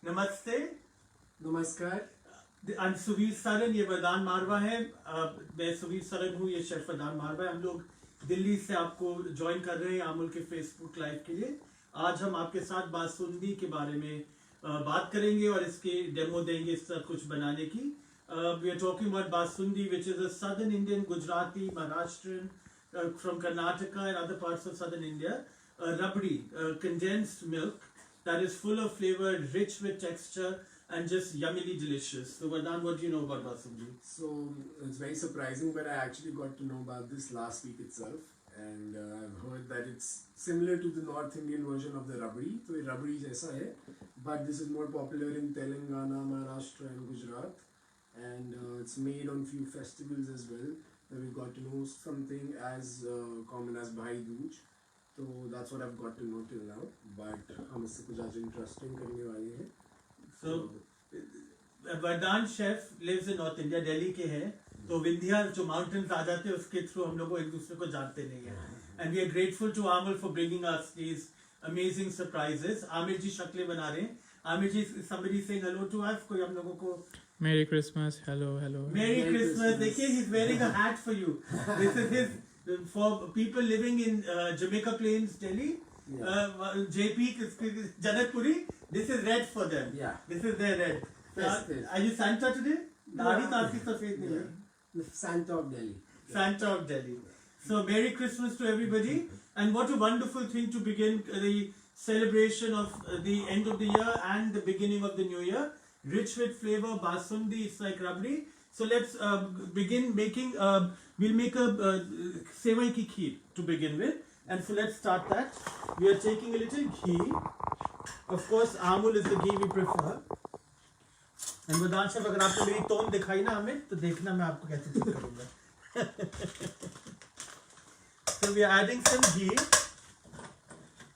नमस्ते, नमस्कार। I'm सुवीर सरन, ये वरदान मारवा है। मैं सुवीर सरन हूँ, ये शेफ वरदान मारवा है। हम लोग दिल्ली से आपको ज्वाइन कर रहे हैं आमुल के फेसबुक लाइव के लिए। आज हम आपके साथ बासुंदी के बारे में बात करेंगे और इसके डेमो देंगे, इस तरह कुछ बनाने की। We are talking about Basundi, which is a southern Indian, Gujarati, Maharashtrian, from Karnataka and other parts of southern India. Rabdi, condensed milk that is full of flavor, rich with texture, and just yummily delicious. So, Vardhan, what do you know about Basundi? So it's very surprising, but I actually got to know about this last week itself, and I've heard that it's similar to the North Indian version of the rabdi. So rabdi jaisa hai, but this is more popular in Telangana, Maharashtra, and Gujarat, and it's made on few festivals as well. We got to know something as common as Bhai Dooj. So that's what I've got to know till now. But हम इससे कुछ आज interesting करने वाले हैं. So, वरदान chef lives in North India, Delhi के हैं, तो विंध्या जो माउंटेन्स आ जाते हैं उसके थ्रू हम लोग एक दूसरे को जानते नहीं हैं. And we are grateful to Amul for bringing us these amazing surprises. Aamir जी शक्लें बना रहे हैं. आमिर जी, somebody saying hello to us. कोई हम लोगों को Merry Christmas, hello. Merry Christmas. देखिए, he's wearing a hat for you. This is his for people living in Jamaica Plains, Delhi. JP, Janakpuri. This is red for them. Yeah. This is their red. Yes. Are you Santa today? दाढ़ी तो आपकी सफेद नहीं है. The Santa of Delhi. Santa of Delhi. So Merry Christmas to everybody, and what a wonderful thing to begin the celebration of the end of the year and the beginning of the new year. Rich with flavor, basundi, it's like rabdi. So let's begin making. We'll make a sevai ki kheer to begin with, and so let's start that. We are taking a little ghee. Of course, Amul is the ghee we prefer. And वरदान chef, अगर आपको मेरी tone दिखाई ना हमें, तो देखना मैं आपको कैसे ठीक करूँगा. So we are adding some ghee,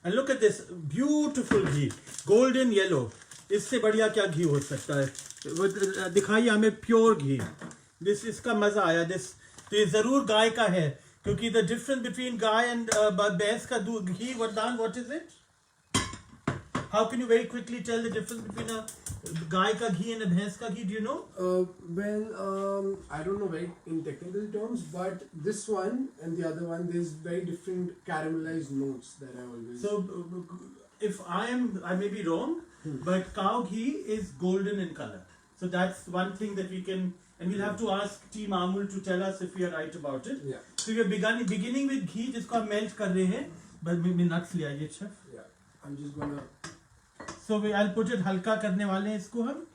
and look at this beautiful ghee, golden yellow. इससे बढ़िया क्या घी हो सकता है. दिखाइए हमें प्योर घी. इसका मजा आया. तो ये जरूर गाय का है, क्योंकि the difference between guy and भैंस का दूध घी. वरदान, what is it? How can you very quickly tell the difference between a गाय का घी and a भैंस का घी? Do you know? I don't know very in technical terms, but this one and the other one, there's very different caramelized notes that I always. So if I may be wrong, but cow ghee is golden in color. So that's one thing that we can, and we'll have to ask Team Amul to tell us if we are right about it. Yeah. So we are beginning with ghee, जिसको हम melt कर रहे हैं. But मैं nuts ले आइए chef. Yeah. I'm just gonna. So I'll put it हल्का करने वाले हैं इसको हम.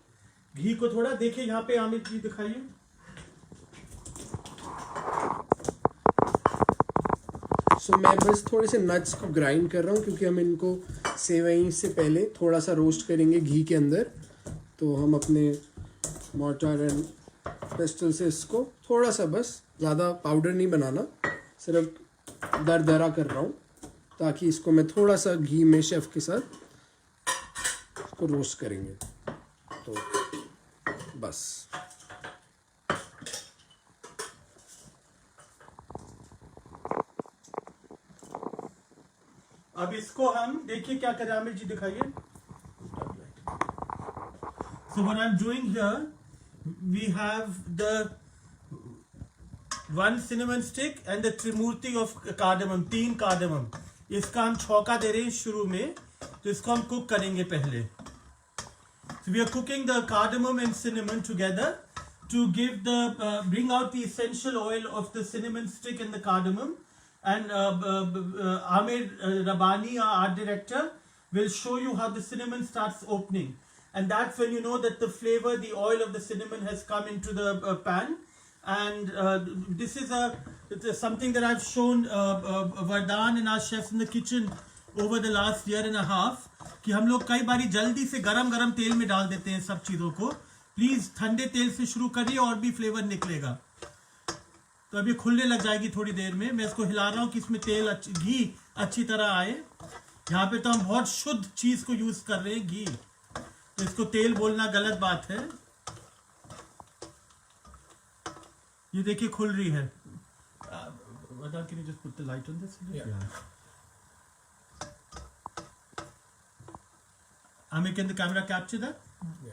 घी को थोड़ा देखिए यहाँ पे. आमिर जी दिखाइए. So मैं बस थोड़े से नट्स को ग्राइंड कर रहा हूँ, क्योंकि हम इनको सेवई से पहले थोड़ा सा रोस्ट करेंगे घी के अंदर. तो हम अपने मोर्टार एंड पेस्टल से इसको थोड़ा सा, बस ज़्यादा पाउडर नहीं बनाना, सिर्फ दरदरा कर रहा हूँ, ताकि इसको मैं थोड़ा सा घी में शेफ के साथ इसको रोस्ट करेंगे. तो बस. अब इसको हम देखिए क्या करें. आमिर जी दिखाइए. So what I'm doing here, we have the one cinnamon stick and the Trimurti of cardamom, 3 cardamom. इसका हम छौका दे रहे हैं शुरू में, तो इसको हम कुक करेंगे पहले. So we are cooking the cardamom and cinnamon together to give bring out the essential oil of the cinnamon stick and the cardamom. And Amir Rabani, our art director, will show you how the cinnamon starts opening. And that's when you know that the flavor, the oil of the cinnamon has come into the pan. And this is something that I've shown Vardhan and our chefs in the kitchen over the last year and a half. कि हम लोग कई बारी जल्दी से गरम तेल में डाल देते हैं सब चीज़ों को. प्लीज़ ठंडे तेल से शुरू करिए और भी फ्लेवर निकलेगा. तो अभी खुलने लग जाएगी थोड़ी देर में. मैं इसको हिला रहा हूँ कि इसमें घी अच्छी तरह आए. यहाँ पे तो हम बहुत शुद्ध चीज़ को यूज़ कर रहे हैं, घी. तो इसको तेल बोलना गलत बात है. ये देखिए खुल रही है. Can you just put the light on this? Yeah. Amir, can the camera capture that? Yeah.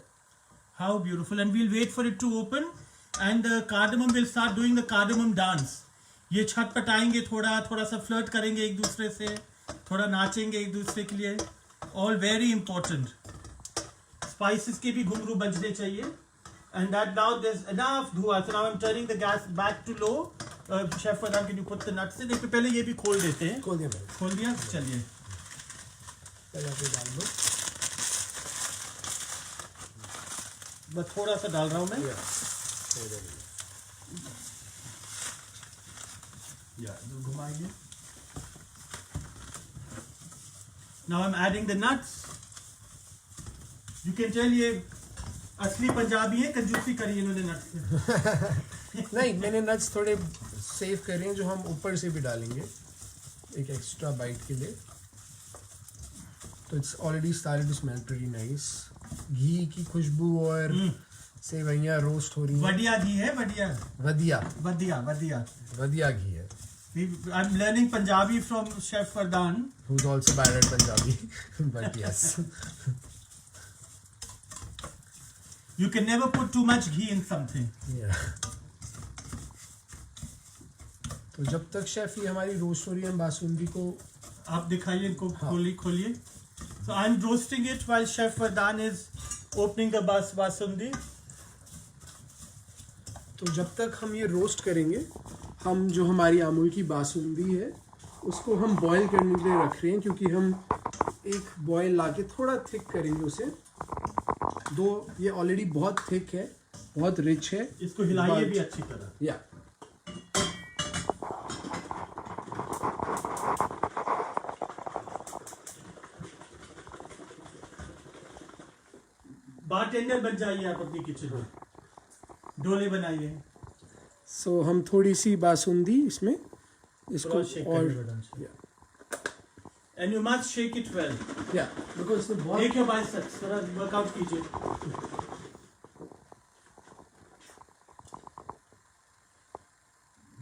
How beautiful. And we'll wait for it to open. And the cardamom will start doing the cardamom dance. ये छटपटाएंगे थोड़ा सा flirt करेंगे एक दूसरे से, थोड़ा नाचेंगे एक दूसरे के लिए. All very important. Spices के भी घुंघरू बजने चाहिए. And that now there's enough धुआं. So now I'm turning the gas back to low. Chef Fardaan, can you put the nuts in? एक पहले ये भी खोल देते हैं. खोल दिया मैंने. खोल दिया. चलिए. पहले आप ये डाल दो. बस थोड़ा सा डाल रहा हूँ मैं. घुमाइए. Now I'm adding the nuts. You can tell ये असली पंजाबी है, कंजूसी करी इन्होंने नट्स से. नहीं, मैंने नट्स थोड़े सेव करे हैं जो हम ऊपर से भी डालेंगे एक एक्स्ट्रा बाइट के लिए. तो it's already started to smell pretty nice. घी की खुशबू और सेवइयां रोस्ट हो रही हैं. बढ़िया घी है. वधिया घी है. I'm learning Punjabi from Chef Fardaan, who's also bad at Punjabi. But yes. You can never put too much ghee in something. Yeah. तो जब तक शेफ ये हमारी रोस्ट हो रही है बासुंदी को आप दिखाइए इनको. खोलिए. So I'm roasting it while Chef Fardaan is opening the basundi. तो जब तक हम ये रोस्ट करेंगे, हम जो हमारी अमूल की बासुंदी है उसको हम बॉईल करने के लिए रख रहे हैं, क्योंकि हम एक बॉईल लाके थोड़ा थिक करेंगे उसे. दो ये ऑलरेडी बहुत थिक है, बहुत रिच है. इसको हिलाइए भी अच्छी तरह. या बारटेंडर बन जाइए आप अपनी किचन में. डोले बनाइए. सो हम थोड़ी सी बासुंदी इसमें इसको और and you must shake it well. या बिकॉज़ इसमें बहुत एक बाइसेप्स थोड़ा वर्कआउट कीजिए.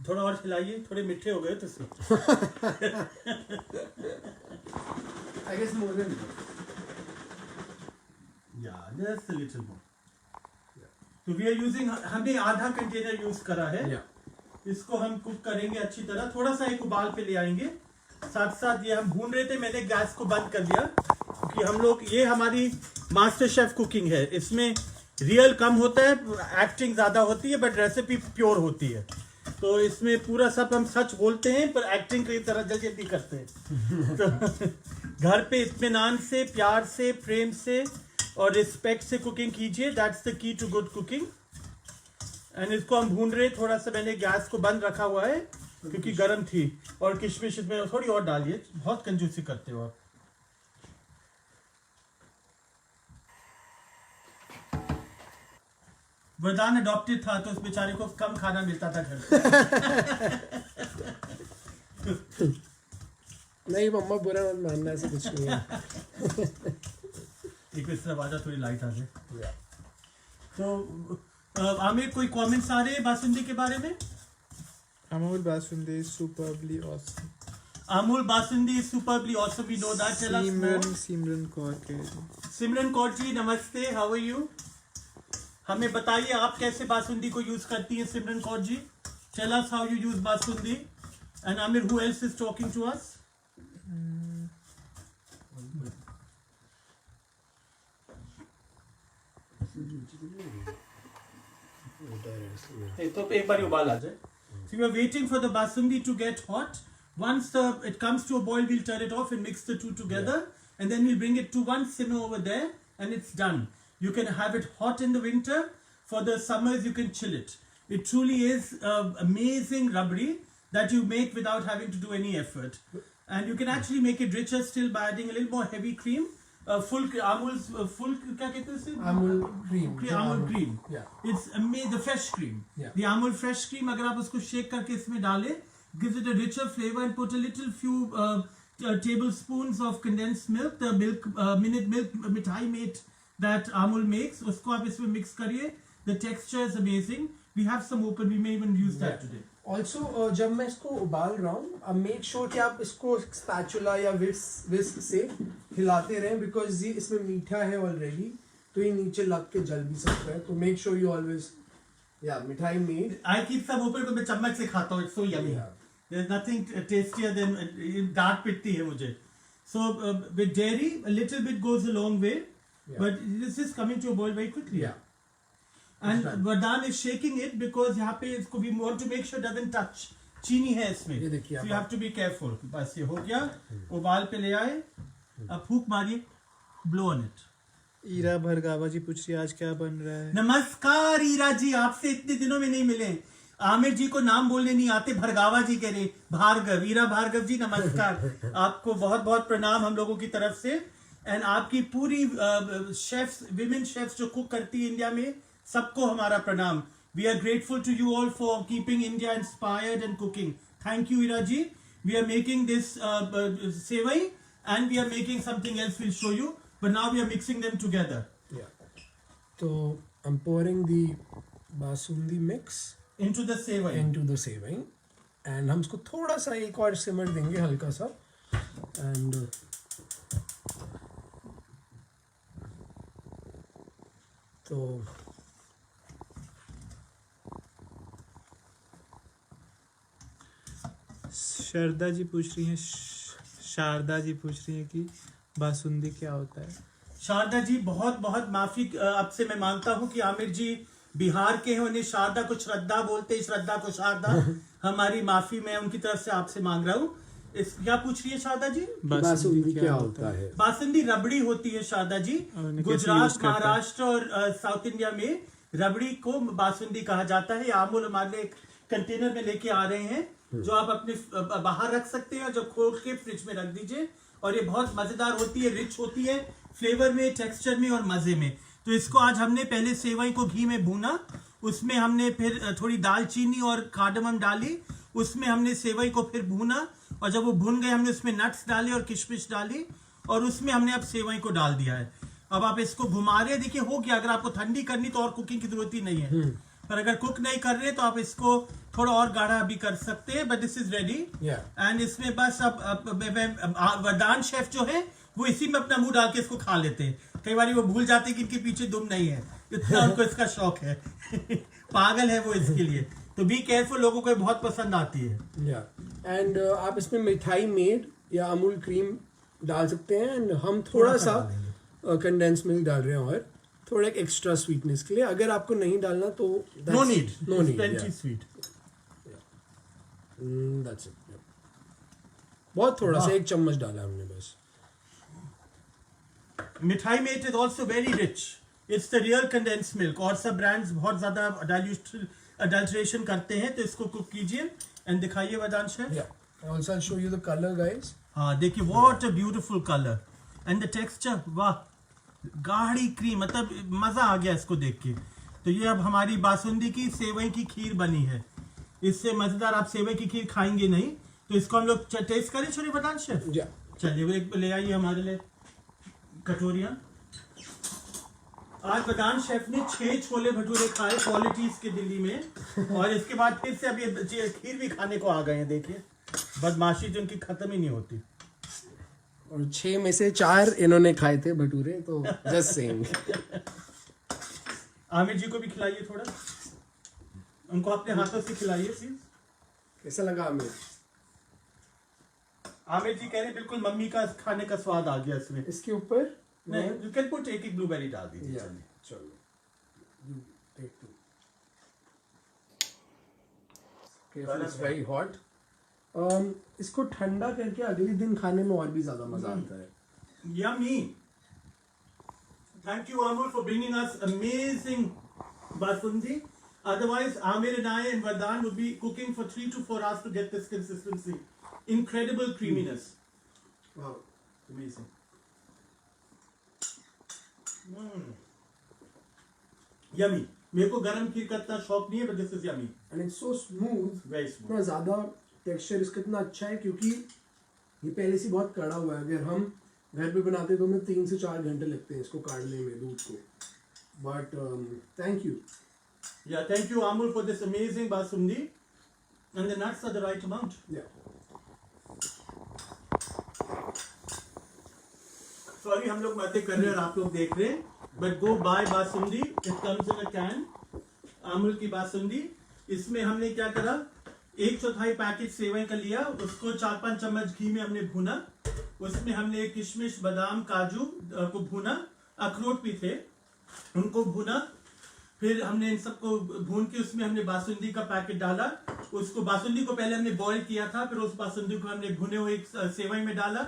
थोड़ा और हिलाइए. थोड़े मीठे हो गए तो इसमें. I guess more than just a little more. तो वी आर यूजिंग, हमने आधा कंटेनर यूज करा है. इसको हम कुक करेंगे अच्छी तरह. थोड़ा सा एक उबाल पे ले आएंगे. साथ साथ ये हम भून रहे थे, मैंने गैस को बंद कर दिया क्योंकि हम लोग, ये हमारी मास्टर शेफ कुकिंग है. इसमें रियल कम होता है, एक्टिंग ज्यादा होती है, बट रेसिपी प्योर होती है. तो इसमें पूरा सब हम सच बोलते हैं पर एक्टिंग की तरह जल्दी करते हैं. तो घर पे इत्मीनान से, प्यार से, प्रेम से और रिस्पेक्ट से कुकिंग कीजिए. That's the key to good cooking. And इसको हम भून रहे. थोड़ा सा मैंने गैस को बंद रखा हुआ है क्योंकि गर्म थी. और किशमिश इसमें थोड़ी और डालिए. बहुत कंजूसी करते हो आप. वरदान अडॉप्टेड था तो उस बेचारे को कम खाना मिलता था घर नहीं मम्मा बुरा मत मानना, ऐसा कुछ नहीं है. एक इस तरह आवाज़ थोड़ी लाइट आ जाए. तो आमिर, कोई कमेंट्स आ रहे हैं बासुंदी के बारे में? Amul Basundi is superbly awesome. Amul Basundi is superbly awesome. We know that. Tell us more. Simran Kaur. सिमरन कौर जी नमस्ते. How are you? हमें बताइए आप कैसे बासुंदी को यूज करती हैं Simran Kaur ji. Tell us how you use basundi. And Aamir, who else is talking to us? तो एक बार उबाल आ जाए. So we are waiting for the basundi to get hot. Once it comes to a boil, we'll turn it off and mix the two together, and then we'll bring it to one simmer over there, and it's done. You can have it hot in the winter. For the summers, you can chill it. It truly is amazing rabri that you make without having to do any effort. And you can actually make it richer still by adding a little more heavy cream. Full Amul's full क्या कहते हैं इसे? Amul cream. Amul cream. Yeah. It's amazing. The fresh cream. Yeah. The Amul fresh cream. अगर आप उसको shake करके इसमें डालें, gives it a richer flavor, and put a little few tablespoons of condensed milk, the milk minute milk mithai mate that Amul makes. उसको आप इसमें mix करिए. The texture is amazing. We have some open. We may even use that today. Also जब मैं इसको उबाल रहा हूँ, अब मेक श्योर कि आप इसको स्पैचुला या विस्क से हिलाते रहें, बिकॉज ये इसमें मीठा है ऑलरेडी, तो ये नीचे लग के जल भी सकता है. तो मेक श्योर यू ऑलवेज, या मिठाई made. I keep some open तो मैं चम्मच से खाता हूँ. It's so yummy. Yeah. There's nothing tastier than डांट पिटती है मुझे. So with dairy, a little bit goes a long way, Yeah. but this is coming to a boil very quickly. Yeah. And It's done. Vardhan is shaking it because यहाँ पे इसको we want to make sure it doesn't touch. चीनी है इसमें. ये देखिए So आप. you have to be careful. बस ये हो गया. उबाल पे ले आए. अब फूक मारिए. Blow on it. ईरा भरगावा जी पूछ रही है आज क्या बन रहा है. नमस्कार ईरा जी, आपसे इतने दिनों में नहीं मिले. आमिर जी को नाम बोलने नहीं आते, भरगावा जी कह रहे. भार्गव, ईरा भार्गव जी नमस्कार. आपको बहुत बहुत प्रणाम हम लोगों की तरफ से. एंड आपकी पूरी शेफ्स, विमेन शेफ्स जो कुक करती है इंडिया में, सबको हमारा प्रणाम. We are grateful to you all for keeping India inspired and cooking. Thank you Ira ji. We are making this sewai and we are making something else, will show you, but now we are mixing them together. Yeah. So I'm pouring the basundi mix Into the sevai. into the sevai, and हम इसको थोड़ा सा एक और सिमर देंगे हल्का सा. And तो शारदा जी पूछ रही हैं, शारदा जी पूछ रही हैं कि बासुंदी क्या होता है. शारदा जी बहुत बहुत माफी आपसे मैं मांगता हूँ कि आमिर जी बिहार के हैं, उन्हें शारदा को श्रद्धा बोलते हैं, श्रद्धा को शारदा. हमारी माफी मैं उनकी तरफ से आपसे मांग रहा हूँ. इस क्या पूछ रही है शारदा जी? बासुंदी क्या होता है? बासुंदी रबड़ी होती है शारदा जी. उन्हें कैसे use गुजरात, करते हैं? महाराष्ट्र और साउथ इंडिया में रबड़ी को बासुंदी कहा जाता है. अमूल हमारे लिए एक कंटेनर में लेके आ रहे हैं, जो आप अपने बाहर रख सकते हैं, जो खोल के फ्रिज में रख दीजिए. और ये बहुत मजेदार होती है, रिच होती है फ्लेवर में, टेक्सचर में और मजे में. तो इसको आज हमने पहले सेवई को घी में भूना, उसमें हमने फिर थोड़ी दालचीनी और कार्डमम डाली, उसमें हमने सेवई को फिर भूना, और जब वो भून गए हमने उसमें नट्स डाले और किशमिश डाली, और उसमें हमने अब सेवई को डाल दिया है. अब आप इसको घुमा रहे हैं, देखिए हो गया. अगर आपको ठंडी करनी तो और कुकिंग की जरूरत ही नहीं है, पर अगर कुक नहीं कर रहे तो आप इसको थोड़ा और गाढ़ा भी कर सकते हैं. But this is ready. And इसमें बस अब वरदान शेफ जो है वो इसी में अपना मुंह डाल के इसको खा लेते हैं. कई बार वो भूल जाते हैं कि इनके पीछे दुम नहीं है, इतना उनको इसका शौक है. पागल है वो इसके लिए. तो बी केयरफुल, लोगों को बहुत पसंद आती है. एंड आप इसमें मिठाई मेड या अमूल क्रीम डाल सकते हैं. एंड हम थोड़ा सा कंडेंस मिल्क डाल रहे हैं, और थोड़ा एक एक्स्ट्रा स्वीटनेस के लिए. अगर आपको नहीं डालना तो no need. No need. Plenty sweet. That's it. बहुत थोड़ा सा, एक चम्मच डाला हमने बस. मिठाई में it is also very rich. It's the real condense milk. और सब ब्रांड्स बहुत ज्यादा अडल्ट्रेशन करते हैं, तो इसको कुक कीजिए एंड दिखाइए वरदान chef. Also I show you the colour guys. हाँ देखिए, what a beautiful colour and the texture. वाह, गाढ़ी क्रीम, मतलब मजा आ गया इसको देख के. तो ये अब हमारी बासुंदी की सेवई की खीर बनी है. इससे मजेदार आप सेवई की खीर खाएंगे नहीं. तो इसको हम लोग टेस्ट करें छोटे वरदान शेफ. चलिए वो एक ले आइए हमारे लिए कटोरियां. आज वरदान शेफ ने 6 छोले भटूरे खाए क्वालिटीज के दिल्ली में, और इसके बाद फिर से अभी खीर भी खाने को आ गए हैं. देखिए बदमाशी जो उनकी खत्म ही नहीं होती. और 6 में से 4 इन्होंने खाए थे भटूरे, तो जस्ट सेइंग. आमिर जी को भी खिलाइए थोड़ा, उनको अपने हाथों से खिलाइए प्लीज. कैसा लगा आमिर? आमिर जी कह रहे बिल्कुल मम्मी का खाने का स्वाद आ गया इसमें. इसके ऊपर नहीं, यू कैन पुट एक ब्लूबेरी डाल दीजिए. चलो, take two. It's very hot. इसको ठंडा करके अगले दिन खाने में और भी ज्यादा मजा आता है. Yummy. Thank you, Amul, for bringing us amazing basundi. Otherwise, Amir and I and Vardhan would be cooking for 3 to 4 hours to get this consistency. Incredible creaminess. Wow, amazing. Yummy. मेरे को गरम खीर का इतना शौक नहीं है, but this is yummy. And it's so smooth. Very smooth. इतना ज्यादा टेक्सचर इसका इतना अच्छा है, क्योंकि ये पहले से बहुत कड़ा हुआ है. अगर हम घर पे बनाते तो हमें 3 से 4 घंटे लगते हैं इसको काटने में, दूध को. But thank you. Yeah, thank you, Amul, for this amazing basundi. And the nuts are the right amount. Yeah. Sorry, हम लोग बातें कर रहे हैं और आप लोग देख रहे हैं. But go buy basundi. It comes in a can. Amul की बासुंदी. इसमें हमने क्या करा? 1/4 पैकेट सेवई का लिया, उसको 4-5 चम्मच घी में हमने भूना. उसमें हमने किशमिश, बादाम, काजू को भूना. अखरोट भी थे, उनको भूना. फिर हमने इन सबको भून के उसमें हमने बासुंदी का पैकेट डाला. उसको बासुंदी को पहले हमने बॉईल किया था, फिर उस बासुंदी को हमने भुने हुए सेवई में डाला.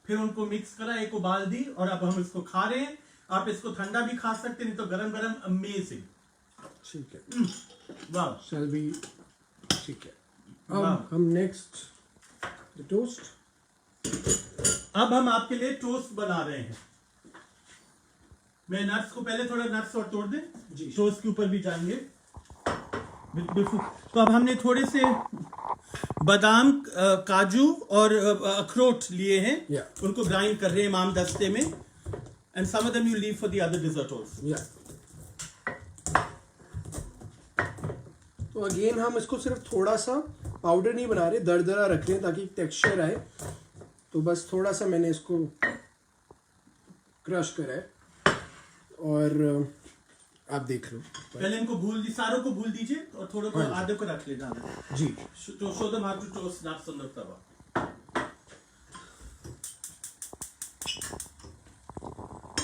फिर उनको मिक्स करा, एक उबाल दी और अब हम इसको खा रहे हैं. आप इसको ठंडा भी खा सकते हैं, नहीं तो गरम गरम. अमेजिंग. ठीक है. वाह. Shall we? ठीक है. वाह. हम next the toast. अब हम आपके लिए टोस्ट बना रहे हैं. मैं नट्स को पहले थोड़ा नट्स और तोड़ दे. जी. टोस्ट के ऊपर भी जाएंगे. तो अब हमने थोड़े से बादाम, काजू और अखरोट लिए हैं. Yeah. उनको ग्राइंड कर रहे हैं इमाम दस्ते में. And some of them you leave for the other dessert also. Yeah. तो अगेन हम इसको सिर्फ थोड़ा सा पाउडर नहीं बना रहे, दरदरा रख रहे हैं ताकि टेक्सचर आए. तो बस थोड़ा सा मैंने इसको क्रश करा है और आप देख लो. पहले इनको सारों को भूल दीजिए और थोड़ा को आधे को रख ले जाना. जी. तो show them how to toast nuts on the tawa.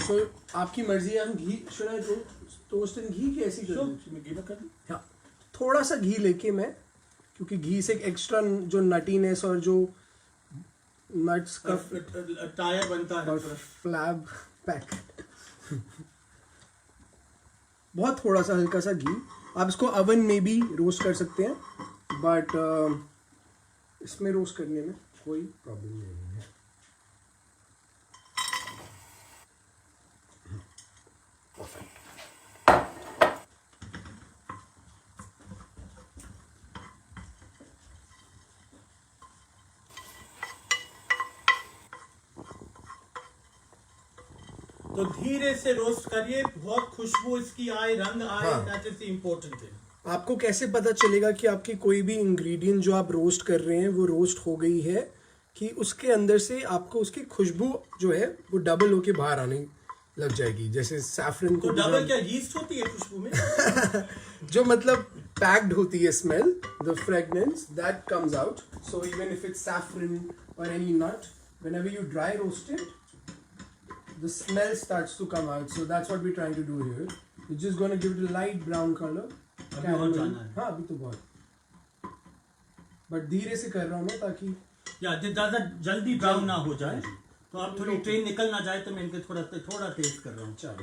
तो आपकी मर्जी है. हम घी should I toast in ghee की ऐसी So, कर घी में कर दूं? हाँ, थोड़ा सा घी लेके मैं, क्योंकि घी से एक्स्ट्रा जो नटीनेस और जो नट्स का टायर बनता है. और फ्लैब पैक. बहुत थोड़ा सा हल्का सा घी. आप इसको अवन में भी रोस्ट कर सकते हैं, बट इसमें रोस्ट करने में कोई प्रॉब्लम नहीं है. तो धीरे से रोस्ट करिए, बहुत खुशबू इसकी आए, रंग आए. हाँ. That is the important thing. आपको कैसे पता चलेगा कि आपकी कोई भी इंग्रेडिएंट जो आप रोस्ट कर रहे हैं वो रोस्ट हो गई है, कि उसके अंदर से आपको उसकी खुशबू जो है वो डबल होके बाहर आने लग जाएगी. जैसे सैफरन तो को डबल क्या यीस्ट होती है खुशबू में? जो मतलब पैक्ड होती है smell, the fragrance that comes out. So even if it's saffron और any nut, whenever you dry roast it, the smell starts to come out. So that's what we're trying to do here. We're just going to give it a light brown color. अभी और जाना है. हाँ, अभी तो बहुत, but धीरे से कर रहा हूँ मैं ताकि ज्यादा जल्दी ब्राउन ना हो जाए. तो आप थोड़ी ट्रेन निकल ना जाए, तो मैं इनके थोड़ा टेस्ट कर रहा हूँ. चलो.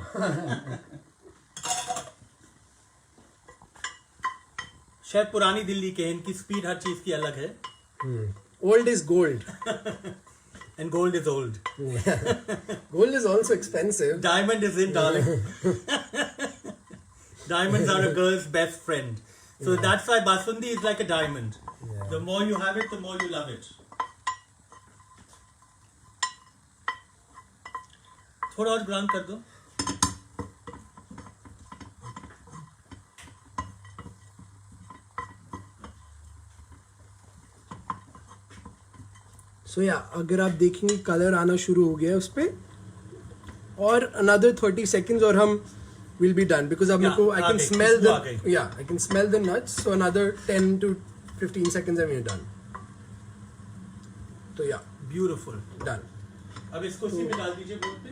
शायद पुरानी दिल्ली के, इनकी स्पीड हर चीज की अलग है. Old is gold. And gold is old. Gold is also expensive. Diamond is in, darling. Diamonds are a girl's best friend. So that's why Basundi is like a diamond. Yeah. The more you have it, the more you love it. थोड़ा और brown कर दो. So yeah, अगर आप देखेंगे colour आना शुरू हो गया है उस पे, और another 30 seconds और हम will be done, because अब मेरे को I can smell the, yeah, I can smell the nuts. So another 10 to 15 seconds and we're done. तो yeah, Beautiful. done. अब इसको इसी में डाल दीजिए बोल पे.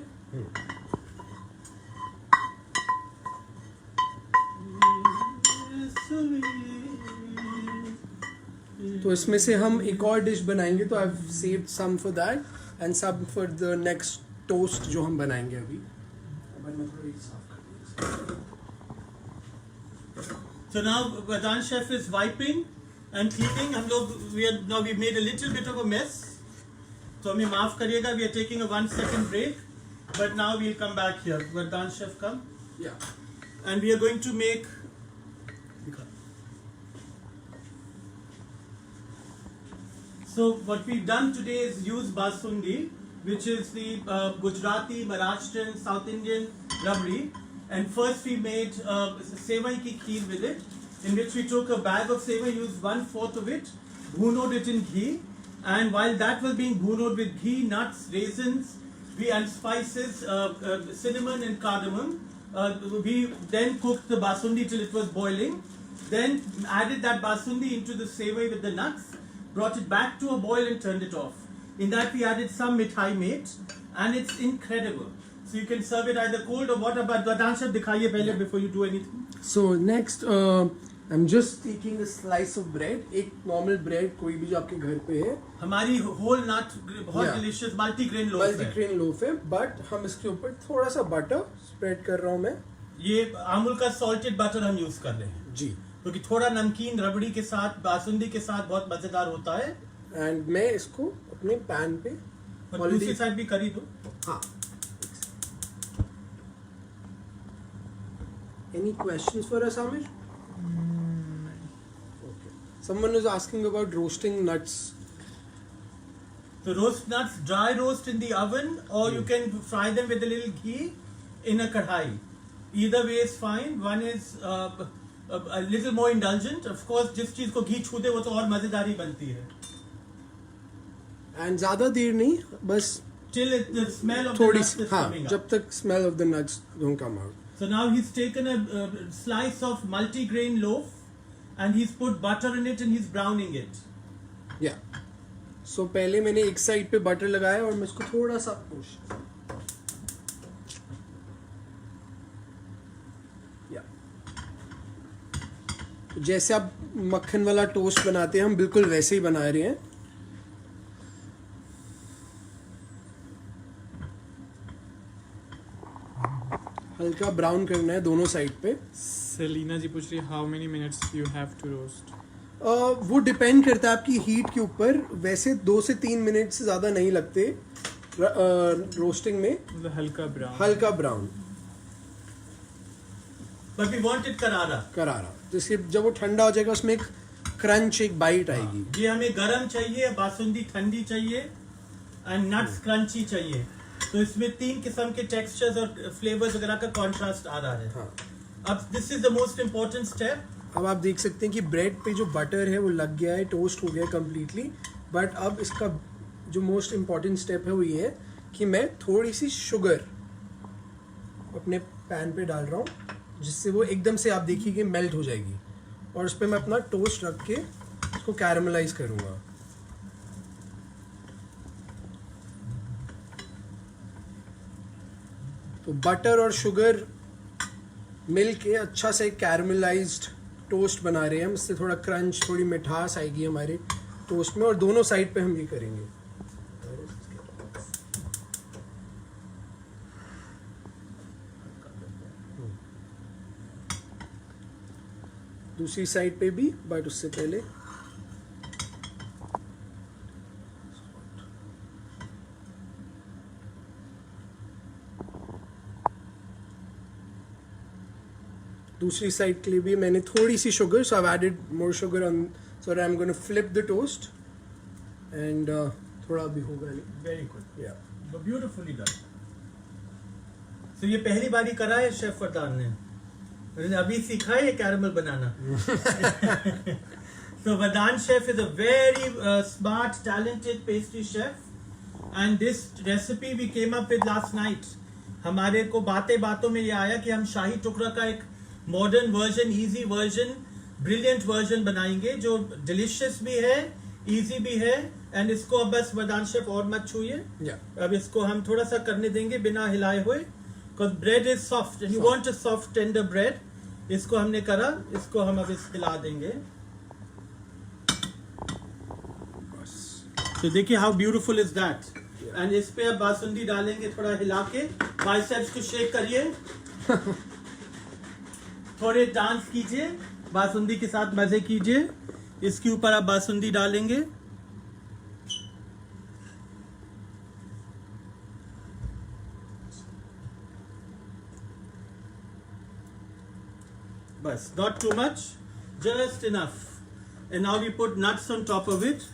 तो इसमें से हम एक और डिश बनाएंगे, तो I've saved some for that and some for the next toast जो हम बनाएंगे अभी. So now Vedant chef is wiping and cleaning. हम लोग we made a little bit of a mess. तो हमें माफ करिएगा. We are taking a 1 second break, but now we'll come back here. Vedant chef come. Yeah. And we are going to make. So what we've done today is use basundi, which is the Gujarati, Maharashtrian, South Indian rabri. And first we made sevai ki kheer with it. in which we took a bag of sevai, used 1/4 of it, bhunod it in ghee, and while that was being bhunod with ghee, nuts, raisins, and spices, cinnamon and cardamom, we then cooked the basundi till it was boiling, then added that basundi into the sevai with the nuts, brought it back to a boil and turned it off. In that we added some mithai mate, and it's incredible. So you can serve it either cold or what. But Vardhan Chef, dikhaiye pehle before you do anything. So next, I'm just taking a slice of bread. एक normal bread कोई भी जो आपके घर पे है. हमारी whole nut बहुत delicious multi-grain loaf है. Multi-grain loaf है, but हम इसके ऊपर थोड़ा सा butter spread कर रहा हूँ मैं. ये अमूल का salted butter हम use कर रहे हैं. जी. क्योंकि थोड़ा नमकीन रबड़ी के साथ बासुंदी के साथ बहुत मजेदार होता है. And मैं इसको अपने पैन पे दूसरी साइड भी करी दो. हाँ. Any questions for us, Amir? Okay. Someone is asking about roasting nuts. So roast nuts, dry roast in the oven, or you can fry them with a little ghee in a kadhai. Either way is fine. One is a little more indulgent. Of course, जिस चीज को घी छू दे वो तो और मजेदारी बनती है. And ज़्यादा देर नहीं, बस till the smell of the nuts is coming up. जब तक smell of the nuts don't come out. So now he's taken a slice of multi-grain loaf and he's put butter in it and he's browning it. Yeah. So पहले मैंने एक side पे butter लगाया और मैं इसको थोड़ा सा पुश. Yeah. जैसे आप मक्खन वाला टोस्ट बनाते हैं हम बिल्कुल वैसे ही बना रहे हैं. हल्का ब्राउन करना है दोनों साइड पे. सेलिना जी पूछ रही है how many minutes you have to roast. वो डिपेंड करता है आपकी हीट के ऊपर. वैसे 2 से 3 मिनट से ज़्यादा नहीं लगते रोस्टिंग में. मतलब हल्का brown. But we want it करारा. जिससे जब वो ठंडा हो जाएगा उसमें एक क्रंच, एक बाइट आएगी. ये हमें गरम चाहिए, बासुंदी ठंडी चाहिए एंड नट्स क्रंची चाहिए. तो इसमें 3 किस्म के टेक्सचर्स और फ्लेवर्स वगैरह का कॉन्ट्रास्ट आ रहा है. हाँ. अब this is the most important step. अब आप देख सकते हैं कि ब्रेड पे जो बटर है वो लग गया है, टोस्ट हो गया कम्प्लीटली. बट अब इसका जो मोस्ट इम्पॉर्टेंट स्टेप है वो ये है कि मैं थोड़ी सी शुगर अपने पैन पे डाल रहा हूँ, जिससे वो एकदम से आप देखिए कि मेल्ट हो जाएगी. और उस पर मैं अपना टोस्ट रख के उसको कैरमलाइज करूँगा. तो बटर और शुगर मिल के अच्छा से कैरमलाइज्ड टोस्ट बना रहे हैं हम. इससे थोड़ा क्रंच, थोड़ी मिठास आएगी हमारे टोस्ट में. और दोनों साइड पे हम ये करेंगे. दूसरी साइड पे भी, बट उससे पहले दूसरी साइड के लिए भी मैंने थोड़ी सी sugar. So I added more sugar on. So I am going to flip the toast and थोड़ा भी होगा. Very good. या ब्यूटीफुली डन. तो ये पहली बारी करा है शेफ वरदान ने. अभी सीखा है ये caramel banana. So Vardhan chef is a very smart, talented pastry chef, and this recipe we came up with last night. हमारे को बातें बातों में ये आया कि हम शाही टुकड़ा का एक modern version, easy version, brilliant version बनाएंगे जो डिलिशियस भी है, इजी भी है. एंड इसको अब बस वरदान शेफ और मत छूइए. अब इसको हम थोड़ा सा करने देंगे बिना हिलाए हुए. Because bread is soft and you want a soft tender bread. इसको हमने करा, इसको हम अब हिला देंगे. तो देखिए how beautiful is that. And इस पे अब बासुंदी डालेंगे थोड़ा हिला के. बाइसेप्स को शेक करिए. थोड़े डांस कीजिए, बासुंदी के साथ मजे कीजिए. इसके ऊपर आप बासुंदी डालेंगे. Bas, not too much, just enough. And now we put nuts on top of it,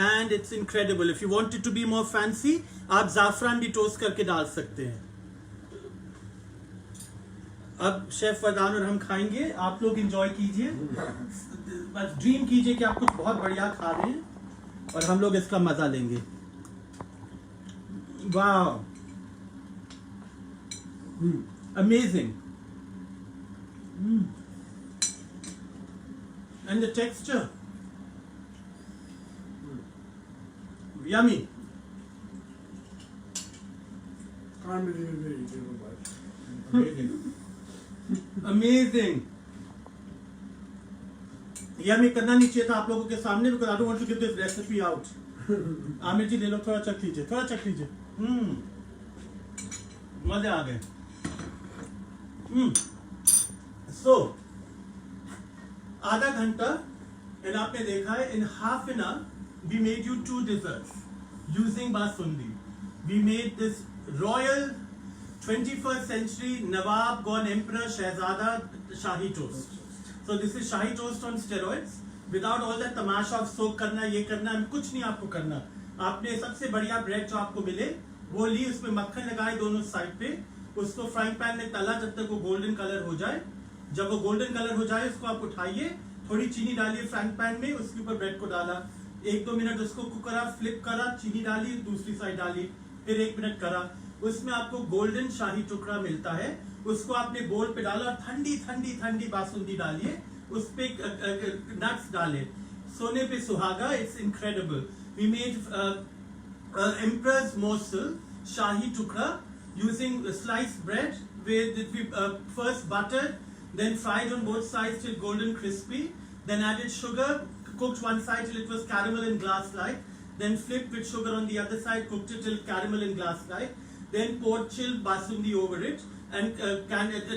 and it's incredible. If you want it to be more fancy, आप ज़ाफ़रान भी टोस्ट करके डाल सकते हैं. अब शेफ वरदान और हम खाएंगे, आप लोग एंजॉय कीजिए, बस ड्रीम कीजिए कि आप कुछ बहुत बढ़िया खा रहे हैं और हम लोग इसका मजा लेंगे। वाह, amazing, and the texture yummy. Can't believe we're eating a bunch. Amazing. Yummy करना नहीं चाहिए था आप लोगों के सामने, because I don't want to give this recipe out. Aamir जी ले लो, थोड़ा चख लीजिए, थोड़ा चख लीजिए। मजे आ गए। So आधा घंटा and आपने देखा है, in half an hour we made you 2 desserts using basundi. We made this royal 21st century Nawab gone Emperor Shahzada Shahi toast. So this is Shahi toast on steroids. Without all that tamasha of soak करना, ये करना, कुछ नहीं आपको करना। आपने सबसे बढ़िया ब्रेड जो आपको मिले वो ली, उसमें मक्खन लगाए दोनों साइड पे, उसको फ्राइंग पैन में तला जब तक वो गोल्डन कलर हो जाए। जब वो गोल्डन कलर हो जाए उसको आप उठाइए, थोड़ी चीनी डालिए फ्राइंग पैन में, उसके ऊपर ब्रेड को डाला, 1-2 मिनट उसको कुक करा, फ्लिप करा, चीनी डाली, दूसरी साइड डाली, फिर 1 मिनट करा, उसमें आपको गोल्डन शाही टुकड़ा मिलता है, उसको आपने बोल पे डाला, ठंडी ठंडी ठंडी बासुंदी डालिए, उस पे नट्स डाले, सोने पे सुहागा, it's incredible. We made emperor's morsel Shahi Tukda using sliced bread with first buttered, then fried on both sides till golden crispy, then added sugar, cooked one side till it was caramel and glass like, then flipped with sugar on the other side, cooked it till caramel and glass like, then poured chilled basundi over it and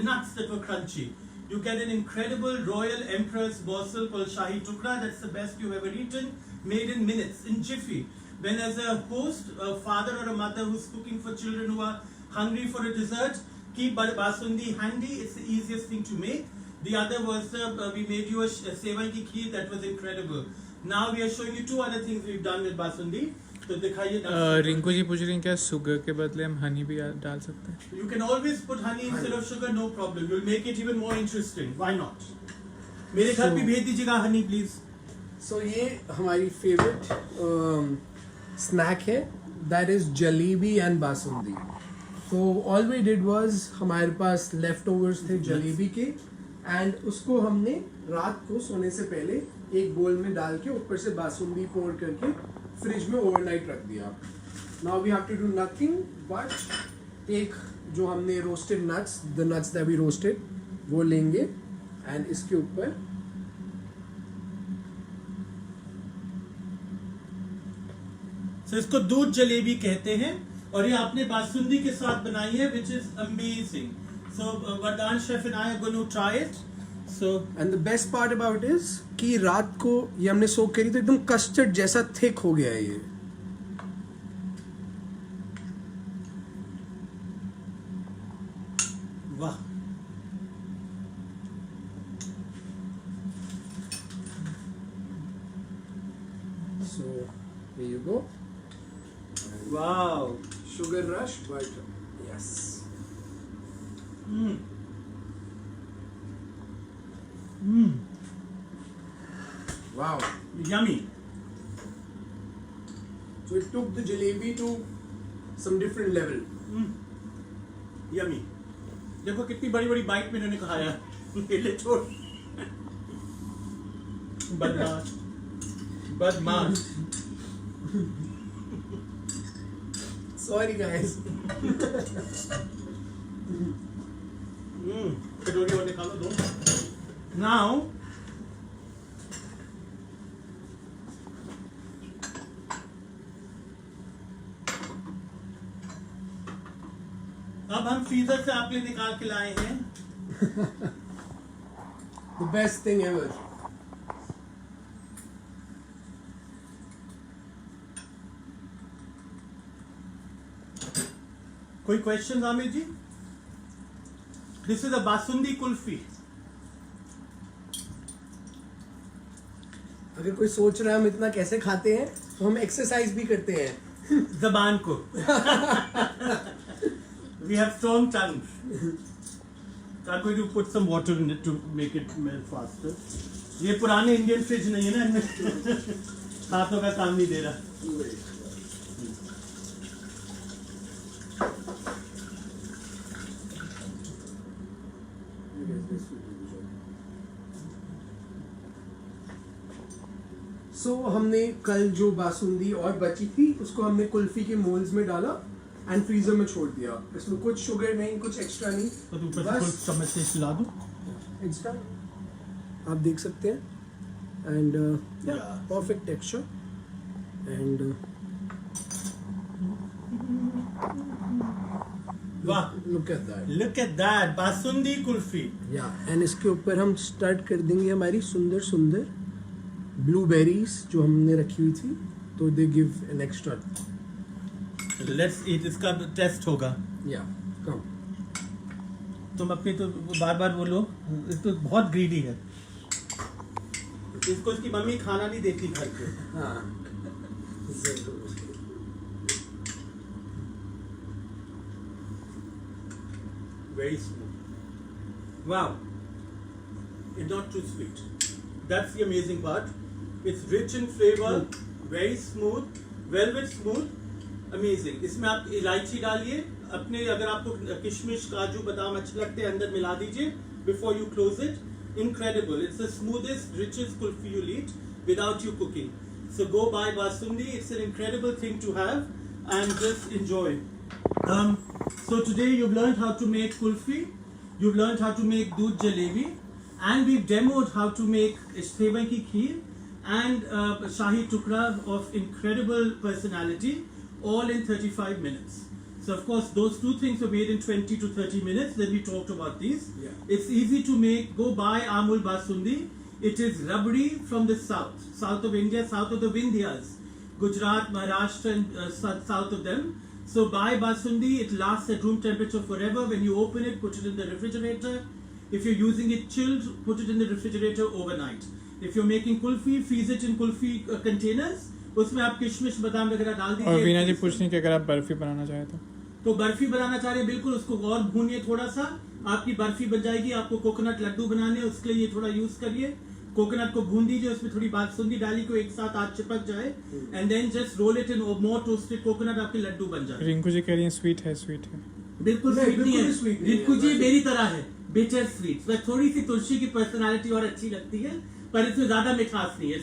nuts that were crunchy. You get an incredible royal emperor's morsel called shahi tukda. That's the best you've ever eaten, made in minutes, in jiffy. When as a host, a father or a mother who's cooking for children who are hungry for a dessert, keep basundi handy. It's the easiest thing to make. The other was we made you a sevai ki kheer that was incredible. Now we are showing you 2 other things we've done with basundi. तो दिखाइए। रिंकू जी पूछ रही हैं क्या sugar के बदले हम हनी भी डाल सकते हैं? You can always put honey instead of sugar, no problem. You'll make it even more interesting. Why not? मेरे घर पे भेज दीजिएगा honey please. So ये हमारी favorite snack है, that is jalebi and basundi. So all we did was hamaरे pass leftovers थे जलेबी के, and उसको हमने रात को सोने से पहले एक बोल में डाल के ऊपर से बासुंदी पोर करके फ्रिज में ओवरनाइट रख दिया। Now we have to do nothing but एक जो हमने roasted nuts, the nuts that we roasted, वो लेंगे and इसके ऊपर So इसको दूध जलेबी कहते हैं और ये आपने बासुंदी के साथ बनाई है, which is amazing. So Vardhan chef and I are going to try it. So and the best part about is कि रात को ये हमने सोक करी तो एकदम कस्टर्ड जैसा थिक हो गया है ये। वाह, So here you go. wow. Sugar rush, but yes. Wow. Yummy. So it took the jalebi to some different level. Yummy. देखो कितनी बड़ी बड़ी बाइट में इन्होंने खाया। ले छोड़। बदमाश, बदमाश। Sorry guys. कटोरी और निकालो दो। Now अब हम फ्रीजर से आपके लिए निकाल के लाए हैं The best thing ever. कोई question Aamir ji? This is a basundi kulfi. अगर कोई सोच रहा है हम इतना कैसे खाते हैं तो हम एक्सरसाइज भी करते हैं जबान को। We have strong tongues. I'm going to put some water in it to make it melt faster. ये पुराने इंडियन फ्रिज नहीं है ना, इनमें हाथों का काम नहीं दे रहा. So हमने कल जो बासुंदी और बची थी उसको हमने कुल्फी के मोल्ड्स में डाला एंड फ्रीजर में छोड़ दिया. इसमें कुछ शुगर नहीं, कुछ एक्स्ट्रा नहीं, तो ऊपर से बस फुल चम्मच से खिला दूं. एक्स्ट्रा आप देख सकते हैं. एंड परफेक्ट टेक्सचर एंड वाह, look at that. look at that, basundi kulfi. या एंड इसके ऊपर हम स्टार्ट कर देंगे हमारी सुंदर सुंदर ब्लूबेरीज जो हमने रखी हुई थी, तो they give an extra. Let's eat. इसका टेस्ट होगा. या कम. तुम अपनी तो बार बार बोलो, ये तो बहुत ग्रीडी है. इसको इसकी मम्मी खाना नहीं देती घर पे. हाँ. Very smooth. Wow. It's not too sweet. That's the amazing part. It's rich in flavor, very smooth, velvet smooth, amazing. इसमें आप इलायची डालिए अपने, अगर आपको किशमिश काजू बादाम अच्छे लगते हैं अंदर मिला दीजिए before you close it. Incredible. It's the smoothest, richest kulfi you'll eat without you cooking. So go buy Basundi. It's an incredible thing to have and just enjoy. So today you've learned how to make kulfi, you've learned how to make doodh jalebi, and we've demoed how to make sevan ki kheer and shahi tukra of incredible personality, all in 35 minutes. So of course those two things were made in 20 to 30 minutes. Then we talked about these. Yeah. It's easy to make. Go buy Amul Basundi. It is rabdi from the south of India, south of the Vindhyas, Gujarat, Maharashtra, and south of them. So buy Basundi. It lasts at room temperature forever. When you open it, put it in the refrigerator. If you're using it chilled, put it in the refrigerator overnight. If you're making kulfi, freeze it in kulfi containers. उसमें आप किशमिश बादाम वगैरह डाल दीजिए. और वीना जी पूछ रही हैं कि अगर आप बर्फी बनाना चाहें तो बर्फी बनाना चाह रहे हैं, बिल्कुल उसको और भूनिए थोड़ा सा, आपकी बर्फी बन जाएगी. आपको कोकोनट लड्डू बनाने हैं, उसके लिए ये थोड़ा यूज करिए. कोकोनट को भून दीजिए, उसमें थोड़ी बासुंदी डाली को एक साथ आज चिपक जाए, and then just roll it in more toasted coconut, आपके लड्डू बन जाए. रिंकू जी कह रही हैं स्वीट है, स्वीट है. बिल्कुल स्वीट नहीं है. रिंकू जी मेरी तरह है, बिटर स्वीट. बस थोड़ी सी तुलसी की पर्सनालिटी और अच्छी लगती है, पर इसमें ज्यादा मिठास नहीं है.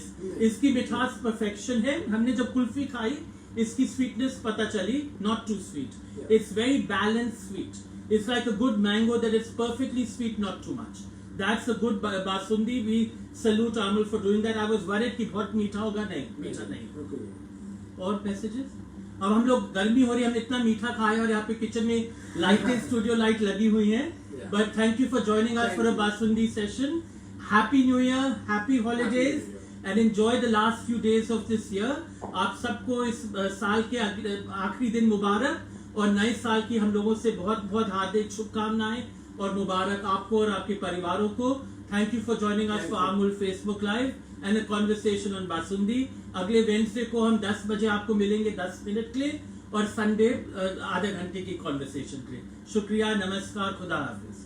इसकी मिठास परफेक्शन है. हमने जब कुल्फी खाई इसकी स्वीटनेस पता चली, not too sweet. It's very balanced sweet. It's like a good mango that is perfectly sweet, not too much. That's a good basundi. We salute Amul for doing that. I was worried कि बहुत मीठा होगा, नहीं मीठा नहीं. और messages? अब हम लोग गर्मी हो रही है, हम इतना मीठा खाए और यहाँ पे किचन में लाइटें स्टूडियो लाइट लगी हुई हैं. But thank you for joining us for a basundi session. Happy New Year, happy holidays, and enjoy the last few days of this year. आप सबको इस साल के आखिरी दिन मुबारक, और नए साल की हम लोगों से बहुत बहुत हार्दिक शुभकामनाएं और मुबारक आपको और आपके परिवारों को. Thank you for joining us for Amul Facebook live and a conversation on basundi. अगले वेडनेसडे को हम 10 बजे आपको मिलेंगे 10 मिनट के लिए, और संडे आधे घंटे की कॉन्वर्सेशन के लिए. शुक्रिया, नमस्कार, खुदा हाफिज.